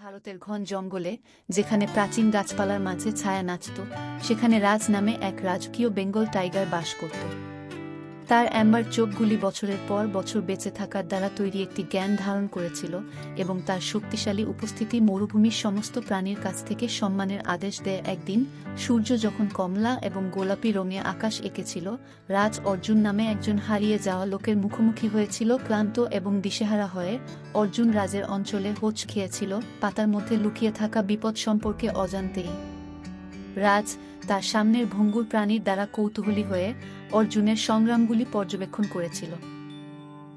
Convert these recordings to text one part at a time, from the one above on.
ভারতের ঘন জঙ্গলে, যেখানে প্রাচীন গাছপালার মাঝে ছায়া নাচত, সেখানে রাজ নামে এক রাজকীয় বেঙ্গল টাইগার বাস করত। তার অ্যাম্বার চোখগুলি বছরের পর বছর বেঁচে থাকার দ্বারা তৈরি একটি জ্ঞান ধারণ করেছিল এবং তার শক্তিশালী উপস্থিতি মরুভূমির সমস্ত প্রাণীর কাছ থেকে সম্মানের আদেশ দেয়। একদিন সূর্য যখন কমলা এবং গোলাপি রঙে আকাশ এঁকেছিল, রাজ অর্জুন নামে একজন হারিয়ে যাওয়া লোকের মুখোমুখি হয়েছিল। ক্লান্ত এবং দিশেহারা হয়ে অর্জুন রাজের অঞ্চলে হোঁচ খেয়েছিল, পাতার মধ্যে লুকিয়ে থাকা বিপদ সম্পর্কে অজান্তেই। রাজ তার সামনের ভঙ্গুর প্রাণীর দ্বারা কৌতূহলী হয়ে অর্জুনের সংগ্রামগুলি পর্যবেক্ষণ করেছিল।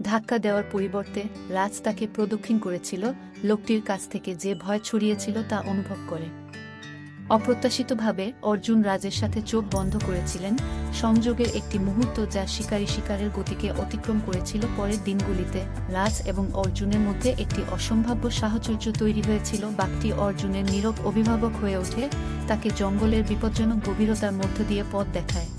ধাক্কা দেওয়ার পরিবর্তে রাজ তাকে প্রদক্ষিণ করেছিল, লোকটির কাছ থেকে যে ভয় ছড়িয়েছিল তা অনুভব করে। অপ্রত্যাশিতভাবে অর্জুন রাজের সাথে চোখ বন্ধ করেছিলেন, সংযোগের একটি মুহূর্ত যা শিকারের গতিকে অতিক্রম করেছিল। পরের দিনগুলিতে রাজ এবং অর্জুনের মধ্যে একটি অসম্ভাব্য সাহচর্য তৈরি হয়েছিল। বাঘটি অর্জুনের নীরব অভিভাবক হয়ে ওঠে, তাকে জঙ্গলের বিপজ্জনক গভীরতার মধ্য দিয়ে পথ দেখায়।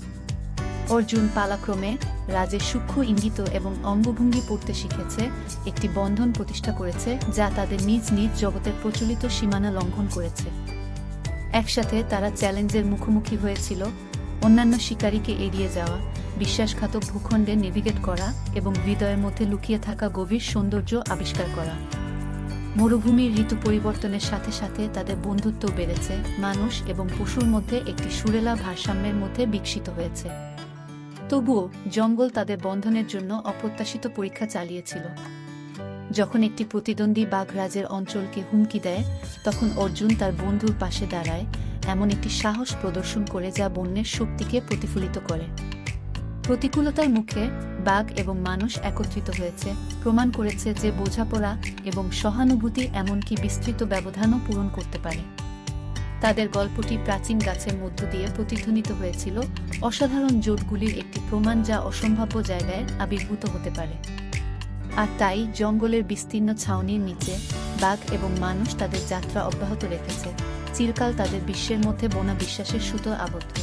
অর্জুন পালাক্রমে রাজের সূক্ষ্ম ইঙ্গিত এবং অঙ্গভঙ্গি পড়তে শিখেছে, একটি বন্ধন প্রতিষ্ঠা করেছে যা তাদের নিজ নিজ জগতের প্রচলিত সীমানা লঙ্ঘন করেছে। একসাথে তারা চ্যালেঞ্জের মুখোমুখি হয়েছিল, অন্যান্য শিকারীকে এড়িয়ে যাওয়া, বিশ্বাসঘাতক ভূখণ্ডে নেভিগেট করা এবং হৃদয়ের মধ্যে লুকিয়ে থাকা গভীর সৌন্দর্য আবিষ্কার করা। মরুভূমির ঋতু পরিবর্তনের সাথে সাথে তাদের বন্ধুত্ব বেড়েছে, মানুষ এবং পশুর মধ্যে একটি সুরেলা ভারসাম্যের মধ্যে বিকশিত হয়েছে। তবুও জঙ্গল তাদের বন্ধনের জন্য অপ্রত্যাশিত পরীক্ষা চালিয়েছিল। যখন একটি প্রতিদ্বন্দ্বী বাঘ রাজের অঞ্চলকে হুমকি দেয়, তখন অর্জুন তার বন্ধুর পাশে দাঁড়ায়, এমন একটি সাহস প্রদর্শন করে যা বন্যের শক্তিকে প্রতিফলিত করে। প্রতিকূলতার মুখে বাঘ এবং মানুষ একত্রিত হয়েছে, প্রমাণ করেছে যে বোঝাপড়া এবং সহানুভূতি এমনকি বিস্তৃত ব্যবধানও পূরণ করতে পারে। তাদের গল্পটি প্রাচীন গাছের মধ্য দিয়ে প্রতিধ্বনিত হয়েছিল, অসাধারণ জোটগুলির একটি প্রমাণ যা অসম্ভাব্য জায়গায় আবির্ভূত হতে পারে। আর তাই জঙ্গলের বিস্তীর্ণ ছাউনির নিচে বাঘ এবং মানুষ তাদের যাত্রা অব্যাহত রেখেছে, চিরকাল তাদের বিশ্বের মধ্যে বোনা বিশ্বাসের সুতো আবদ্ধ।